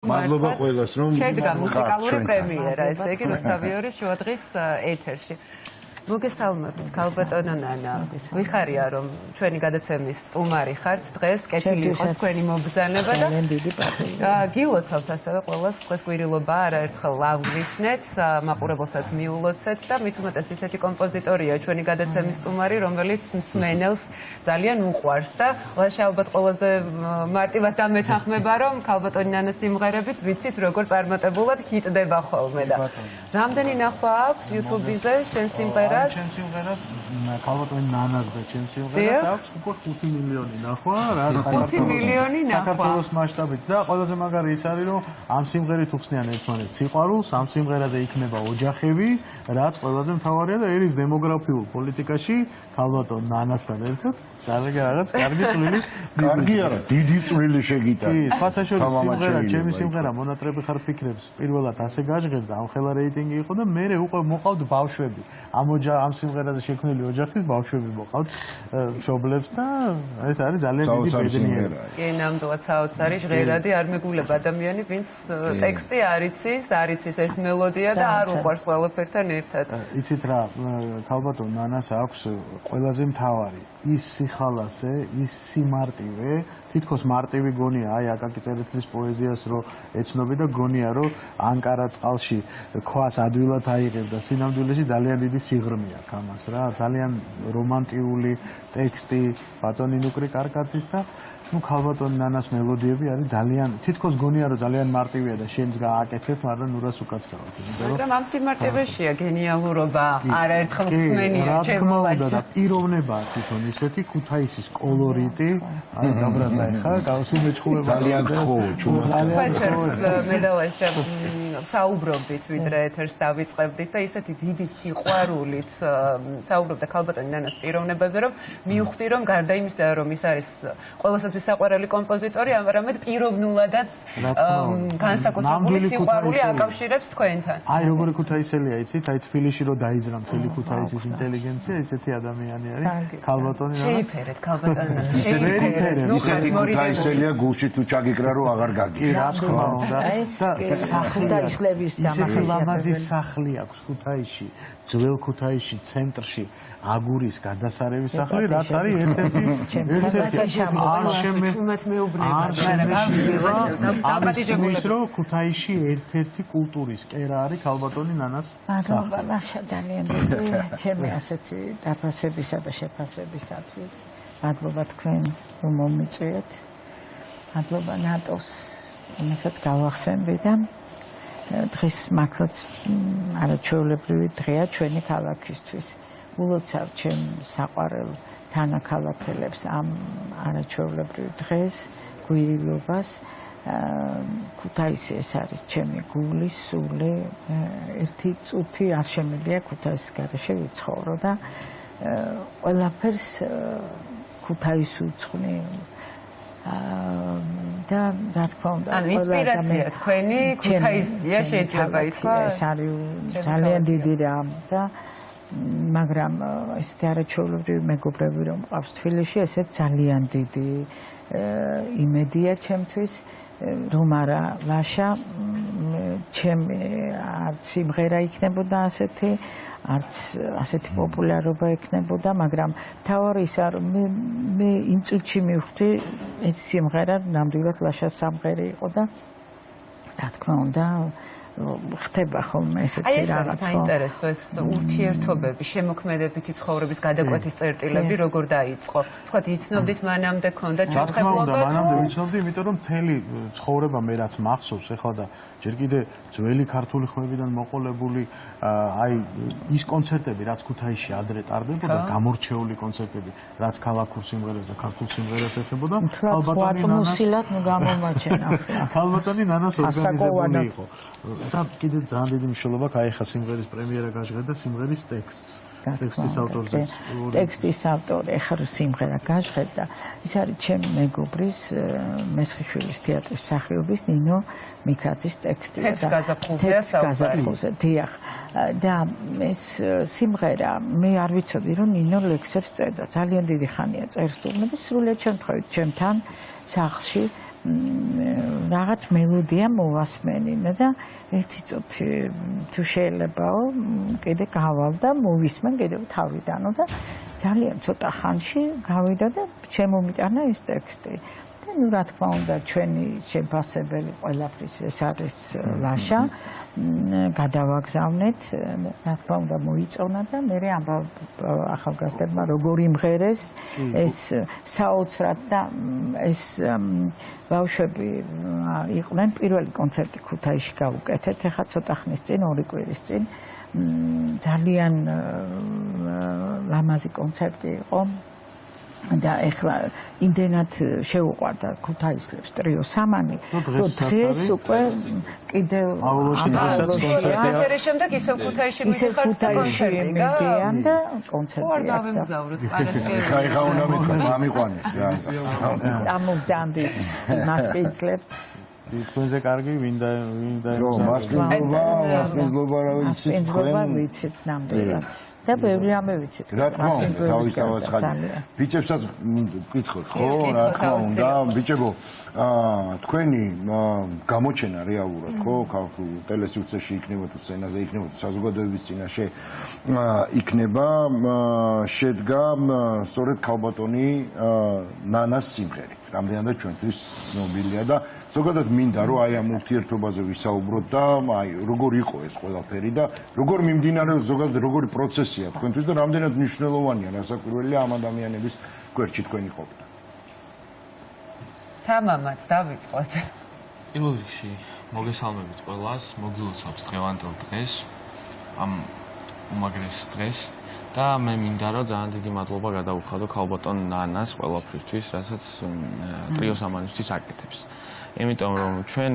მადლობა ყველას, რომ შედგა მუსიკალური პრემიერა, ესე იგი რუსთავიორის შუადღის ეთერში. მოგესალმებით, ქალბატონო ნანა. ვიხარია, რომ ჩვენი გადაცემის სტუმარი ხართ დღეს, კეთილი იყოს თქვენი მობრძანება და გილოცავთ ასევე ყველას დღეს კვირილობა არაერთხელ ლავგნიშნეთ, მაყურებელსაც მიულოცეთ და მით უმეტეს ისეთი კომპოზიტორია ჩვენი გადაცემის სტუმარი, რომელიც მსმენელს ძალიან უყვარს და ალბათ ყველაზე მარტივად დამეთანხმება, რომ ქალბატონი ნანას სიმღერებიც ვიცით, როგორ წარმატებულად ჰიტდება ხოლმე და რამდენი ნახვა აქვს YouTube-ზე შენ სიმღერას? ჩემ სიმღერას ქალბატონი ნანას და ჩემ სიმღერას აქვს უკვე 5 მილიონი ნახვა, რა 5 მილიონი ნახვა. საქართველოს მასშტაბით და ყველაზე მაგარი ის არის, რომ ამ სიმღერით უხსნიან ერთმანეთს სიყვარულს, ამ სიმღერაზე იქნება ოჯახები, რაც ყველაზე მთავარია და ერის დემოგრაფიულ პოლიტიკაში ქალბატონ ნანასთან ერთად ძალიან რაღაც კარგი წვლილი. კარგი არა, დიდი წვლილი შეგიტა. კი, სხვათა შორის სიმღერა, ჩემი სიმღერა მონატრები ხარ ფიქრებს, პირველად ასე გაჟღერდა, ამხელა რეიტინგი იყო და მე უკვე მოყავთ ბავშვები. ამ სიმღერაზე შექმნილი ოჯახის ბავშვები მოყავთ მშობლებს და ეს არის ძალიან დიდი ბედნიერება. კი, ნამდვილად საოცარი ჟღერადი არ მეგულება ადამიანი, ვინც ტექსტი არ იცის ეს მელოდია და არ უყვარს ყველაფერთან ერთად. იცით რა, ქალბატონ ნანას აქვს ყველაზე მთავარი ის სიხალასე, ის სიმარტივე, თითქოს მარტივი გონია, აი აკაკი წერეთლის პოეზიას რო ეცნობი და გონია რომ ანკარა წყალში ქვას ადვილად აიღებ და სინამდვილეში ძალიან დიდი სიღრმე აქვს ამას რა, ძალიან რომანტიული ტექსტი ბატონი ნუკრი კარკაცის და ქალბატონი ნანას მელოდიები არის ძალიან თითქოს გონია რომ ძალიან მარტივია და შენს გააკეთებ, მაგრამ ნურას უკაცრავად. მაგრამ ამ სიმარტივეშია გენიალურობა, არაერთხელ ხსმენია ჩემოვაში. და პიროვნებაა თვითონ ისეთი ქუთაისის კოლორიტი, აი დაბრაზდა ხა, გავსუმეჩხულება ძალიან ხო, ჩვენს მედალაშა საუბრობდით, ვიდრე ეთერს დავიწყებდით და ისეთი დიდი სიყვარულით საუბრობდა ქალბატონი ნანას პიროვნებაზე, რომ მივხვდი, რომ გარდა იმისა, რომ ის არის ყველასათვის საყვარელი კომპოზიტორი, ამრამედ პიროვნულადაც განსაკუთრებული სიყვარული აკავშირებს თქვენთან. აი როგორი ქუთაისელია, იცით, აი თბილისში რო დაიძრა მთელი ქუთაისის ინტელიგენცია, ისეთი ადამიანი არის ქალბატონი ნანა. შეიფერეთ ქალბატონი ნანა. ისეთი ქუთაისელია გულში თუ ჩაგიკრა რომ აღარ გაგის. კი, რა თქმა უნდა. ქუთაისლების ისეთი ლამაზი სახლი აქვს ქუთაისში, ძველ ქუთაისში, ცენტრში, აგურის გადასარევი სახლი, რაც არის ერთ-ერთი ამის რომ ქუთაისში ერთ-ერთი კულტურის კერა არის ქალბატონი ნანას სახლი. მადლობა ძალიან დიდი ჩემი ასეთი დაფასებისა და შეფასებისათვის. მადლობა თქვენ რომ მომიწვიეთ. მადლობა ნატოს იმასაც გავახსენდი და დღეს მართლაც არაჩვეულებრივი დღეა ჩვენი ქალაქისთვის. ულოცავ ჩემ საყვარელ თანაქალაქელებს ამ არაჩვეულებრივ დღეს, კვირილობას. ქუთაისი ეს არის ჩემი გული, სული, ერთი წუთი არ შემიძლია ქუთაისის გარეშე ვიცხოვრო და ყველაფერს ქუთაის უძღვნი და რა თქმა უნდა ანუ ინსპირაცია თქვენი ქუთაისია შეიძლება ითქვა ეს არის ძალიან დიდი რამ და მაგრამ ესეთი არაჩვეულებრივი მეგობრები რომ მყავს თბილისში, ესეც ძალიან დიდი იმედია ჩემთვის, რომ არა ლაშა ჩემი არც სიმღერა იქნებოდა ასეთი, არც ასეთი პოპულარობა ექნებოდა, მაგრამ თავარი ისა რომ მე იმ წუთში მივხვდი ეს სიმღერა ნამდვილად ლაშას სამღერი იყო და რა თქმა უნდა ხდება ხოლმე ესეთი რაღაც. აი ეს საინტერესო ეს ურთიერთობები, შემოქმედებითი ცხოვრების გადაკვეთის წერტილები როგორ დაიწყო? თქვათ იცნობდით მანამდე ქონდა ჩამხებლობა? მანამდე ვიცნობდი, იმიტომ რომ მთელი ცხოვრება მე რაც მახსოვს ახლა და ჯერ კიდე ძველი ქართული ხმებიდან მოყოლებული აი ის კონცერტები, რაც ქუთაისში ადრე ტარდებოდა, გამორჩეული კონცერტები, რაც ქალაქურ სიმღერას და ქართულ სიმღერას ეხებოდა, ქალბატონი ნანას ორგანიზებული იყო. და კიდე ძალიან დიდი მნიშვნელობა აქვს, აი ხა სიმღერის პრემიერა გაჟღერდა სიმღერის ტექსტს. ტექსტის ავტორზე. ტექსტის ავტორი ახლა სიმღერა გაჟღერდა. ის არის ჩემი მეგობრის მესხიშვილის თეატრის მსახიობის ნინო მიქაძის ტექსტი. გაზაფხულზე. დიახ. და ეს სიმღერა მე არ ვიცოდი რომ ნინო ლექსებს წერდა. ძალიან დიდი ხანია წერს თურმე და სრულიად შემთხვევით ჩემთან სახლში რაღაც მელოდია მოვასმენინე და ერთი წუთი თუ შეიძლებაო კიდე გავალ და მოვისმენ კიდევ თავიდანო და ძალიან ცოტა ხანში გავიდა და შემომიტანა ეს ტექსტი. და ნუ რა თქმა უნდა ჩვენი შეფასებელი ყველაფრის ეს არის ლაშა გადავაგზავნეთ რა თქმა უნდა მოიწონა და მე ახალგაზრდებმა როგორ იმღერეს ეს საოცრად და ეს ბავშვები იყვნენ პირველი კონცერტი ქუთაისში გავუკეთეთ ეხლა ცოტა ხნის წინ 2 კვირის წინ ძალიან ლამაზი კონცერტი იყო და ეხლა იმდენად შეუყვარდა ქუთაისლებს ტრიო სამანი რომ დღეს უკვე კიდევ კონცერტი შემდეგ ისევ ქუთაისში მიდიხართ და კონცერტი მიდიან და კონცერტი არ დავემგზავროთ პარასკევი ხაიხა უნდა მithქვათ ამიყვანეს რა წამოგძანდით მასპინძლებთ თქვენზე კარგი ვინდა მასპინძლობა რა ვიცით მასპინძლობა ვიცით ნამდვილად და ბევრი რამე ვიცით რა თქმა უნდა თავისთავად ხალხი ბიჭებსაც მკითხოთ ხო რა თქმა უნდა ბიჭებო თქვენი გამოჩენა რეალურად ხო ხალხურ ტელესივრცეში იქნება თუ სცენაზე იქნება თუ საზოგადოების წინაშე იქნება შედგა სწორედ ქალბატონი ნანას სიმღერით რამდენადაც ჩვენთვის ცნობილია და ზოგადად მინდა რომ აი ამ ურთიერთობაზე ვისაუბროთ და აი როგორ იყო ეს ყველაფერი და როგორ მიმდინარეობს ზოგადად როგორი პროცესია თქვენთვის და რამდენად მნიშვნელოვანია რასაკვირველია ამ ადამიანების გვერდში თქვენი ყოფნა. თამამაც დავიწყოთ. პირველ რიგში მოგესალმებით ყველას, მოგილოცავთ დღევანდელ დღეს ამ უმაგრეს დღეს და მე მინდა რომ ძალიან დიდი მადლობა გადავუხადო ქალბატონ ნანას ყველაფრისთვის, რასაც ტრიო სამანისთვის აკეთებს. იმიტომ რომ ჩვენ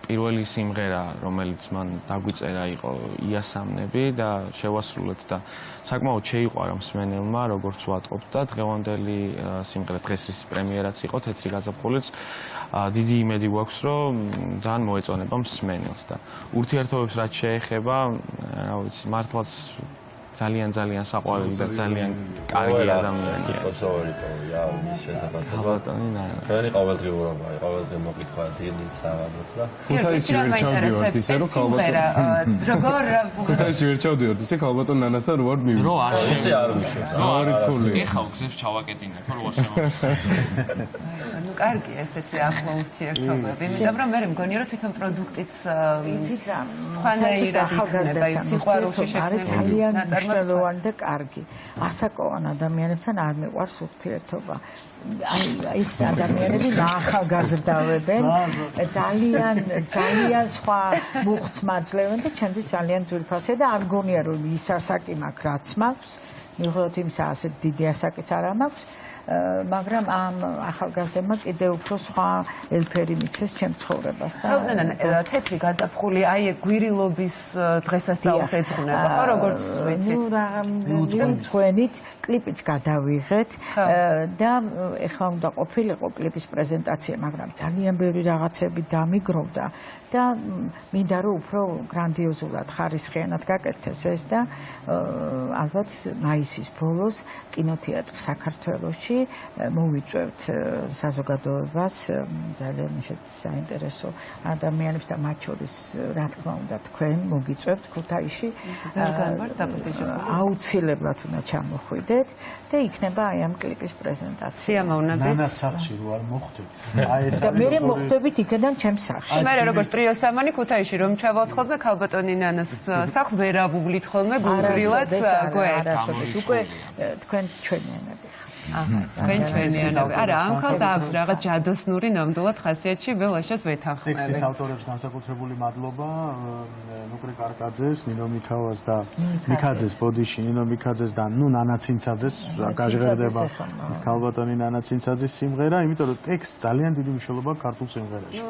პირველი სიმღერა, რომელიც მან დაგვიწერა იყო იასამნები და შევასრულეთ და საკმაოდ შეიყვარა მსმენელმა, როგორც ვატყობთ და დღევანდელი სიმღერა დღეს ის პრემიერაც იყო თეთრი გაზაფხულიც დიდი იმედი გვაქვს, რომ ძალიან მოეწონება მსმენელს და ურთიერთობებს რაც შეეხება, რა ვიცი, მართლაც ძალიან საყვარელი და ძალიან კარგი ადამიანია. სპონსორიტოა მის შესაძლებლად. ქალბატონი ნანა. ჩვენი ყოველდღიურობა, ყოველდღე მოკითხვა დილის საათით და ქუთაისში ვერ ჩავდივართ ისე რომ როგორ ქუთაისში ვერ ჩავდივართ ისე ქალბატონ ნანასთან რო ვარ მივიდა. რო არ ისე არ ვიშევ. არ იცხული. ეხა გზებს ჩავაკეტინებ, რო არ შემოგვიყვება. ну კარგი ესეთი ახლო ურთიერთობები. იმიტომ რომ მე მგონია რომ თვითონ პროდუქტიც სხვანაირად იქნება ის სიყვარულში ძალიან მნიშვნელოვანი და კარგი. ასაკოვან ადამიანებთან არ მიყვარს ურთიერთობა. აი ეს ადამიანები ახალგაზრდავებენ, ძალიან სხვა მუხტს მაძლევენ და ჩემთვის ძალიან ძვირფასია და არ გონია რომ ის ასაკი მაქვს რაც მაქვს. მიუხედავად იმისა, ასეთ დიდი ასაკიც არ მაქვს. მაგრამ ამ ახალგაზრდებმა კიდევ უფრო სხვა ელფერი მიცეს ჩემ ცხოვრებას და თეთრი გაზაფხული აი გვირილობის დღესასწაულს ეძღვნება ხო როგორც ვიცით ნუ თქვენით კლიპიც გადავიღეთ და ეხლა უნდა ყოფილიყო კლიპის პრეზენტაცია მაგრამ ძალიან ბევრი რაღაცები დამიგროვდა და მინდა რომ უფრო გრანდიოზულად ხარისხიანად გაკეთდეს ეს და ალბათ მაისის ბოლოს კინოთეატრ საქართველოში მოვიწევთ საზოგადოებას ძალიან ისეთ საინტერესო ადამიანებს და მათ შორის რა თქმა უნდა თქვენ მოგიწევთ ქუთაისში აუცილებლად უნდა ჩამოხვიდეთ და იქნება აი ამ კლიპის პრეზენტაცია. ნანას სახლში რო არ მოხვდეთ. აი ეს და მე მოხვდებით იქიდან ჩემს სახლში. მე როგორც ტრიო სამანი ქუთაისში რომ ჩავალთ ხოლმე ქალბატონი ნანას სახლს ვერ აბუბლით ხოლმე გულგრილად გვერდს. უკვე თქვენ ჩვენიანები თქვენ ჩვენიანები. არა, ამ ხალხს აქვს რაღაც ჯადოსნური ნამდვილად ხასიათში ველაშას ვეთანხმები. ტექსტის ავტორებს განსაკუთრებული მადლობა ნუკრე კარკაძეს, ნინო მიქავას და მიქაძეს ბოდიში, ნინო მიქაძეს და ნუ ნანა ცინცაძეს გაჟღერდება ქალბატონი ნანა ცინცაძის სიმღერა, იმიტომ რომ ტექსტ ძალიან დიდი მნიშვნელობა ქართულ სიმღერაში.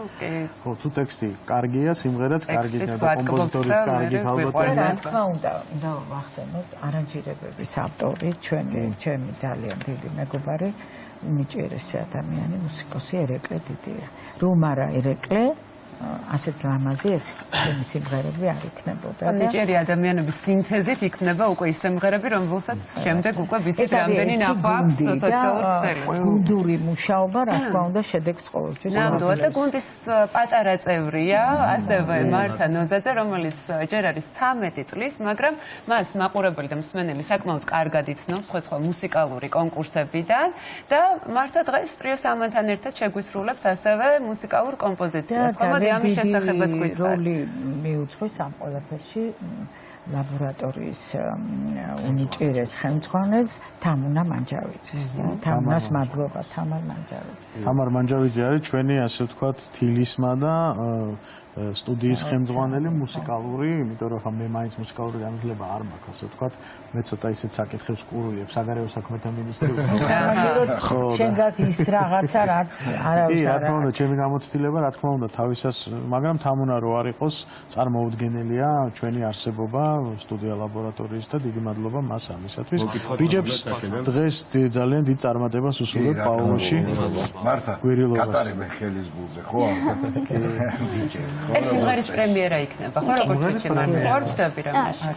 ხო, თუ ტექსტი კარგია, სიმღერაც კარგია და კომპოზიტორიც კარგი ქალბატონია. რა თქმა უნდა, უნდა ვახსენოთ არანჟირებების ავტორი, ჩემი ძალიან დიდი მეგობარი, უმეჭერესი ადამიანი, მუსიკოსი ერეკლე დიდია. რომ არა ერეკლე, ასეთ ლამაზი ეს სიმღერები არ იქნებოდა. ნიჭიერი ადამიანების სინთეზით იქნება უკვე ის სიმღერები, რომელსაც შემდეგ უკვე ვიცით რამდენი ნახვა აქვს სოციალურ ქსელში. გუნდური მუშაობა, რა თქმა უნდა, შედეგს ყოველთვის. ნამდვილად და გუნდის პატარა წევრია, ასევე მართა ნოზაძე, რომელიც ჯერ არის 13 წლის, მაგრამ მას მაყურებელი და მსმენელი საკმაოდ კარგად იცნობს სხვა მუსიკალური კონკურსებიდან და მართა დღეს ტრიო სამანთან ერთად შეგვისრულებს ასევე მუსიკალურ კომპოზიციას. ხომ ამის შესახებაც გითხრათ. როლი მიუძღვის ამ ყველაფერში ლაბორატორიის უნიჭიერეს ხელმძღვანელს თამუნა მანჯავიძეს. თამუნას მადლობა თამარ მანჯავიძე. თამარ მანჯავიძე არის ჩვენი ასე ვთქვათ თილისმა და სტუდიის ხელმძღვანელი მუსიკალური, იმიტომ რომ ხა მე მაინც მუსიკალური განათლება არ მაქვს, ასე ვთქვათ, მე ცოტა ისეთ საკითხებს კურუებ საგარეო საქმეთა მინისტრი ვთქვათ. ხო. შენ გაქვს ის რაღაცა, რაც არავის რა თქმა უნდა, ჩემი გამოცდილება, რა თქმა უნდა, თავისას, მაგრამ თამუნა რო არ იყოს, წარმოუდგენელია ჩვენი არსებობა სტუდია ლაბორატორიის და დიდი მადლობა მას ამისათვის. ბიჭებს დღეს ძალიან დიდ წარმატებას უსურვებ პაულოში. მართა, გვირილობას. კატარებენ ხელის გულზე, ხო? ბიჭები. ეს სიმღერის პრემიერა იქნება, ხო როგორც ვიცი მართა, ხო ვწდები რამეში.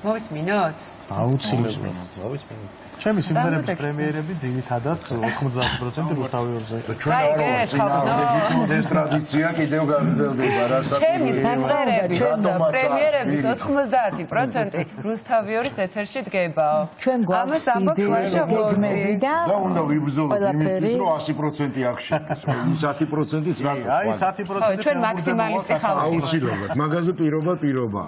მოვისმინოთ? აუცილებლად. ჩემი სიმღერების პრემიერები ძირითადად 90% რუსთავიორზე. ჩვენ არ ვართ წინააღმდეგ, ეს ტრადიცია კიდევ გაგრძელდება, რასაც ჩემი სიმღერების პრემიერების 90% რუსთავიორის ეთერში დგებაო. ჩვენ გვაქვს გეგმები და უნდა ვიბრძოლოთ იმისთვის, რომ 100% აქ შედეს. ის 10%-იც რატო? აი 10% ჩვენ მაქსიმალისტი ხალხი ვართ. აუცილებლად, მაგაზე პირობა.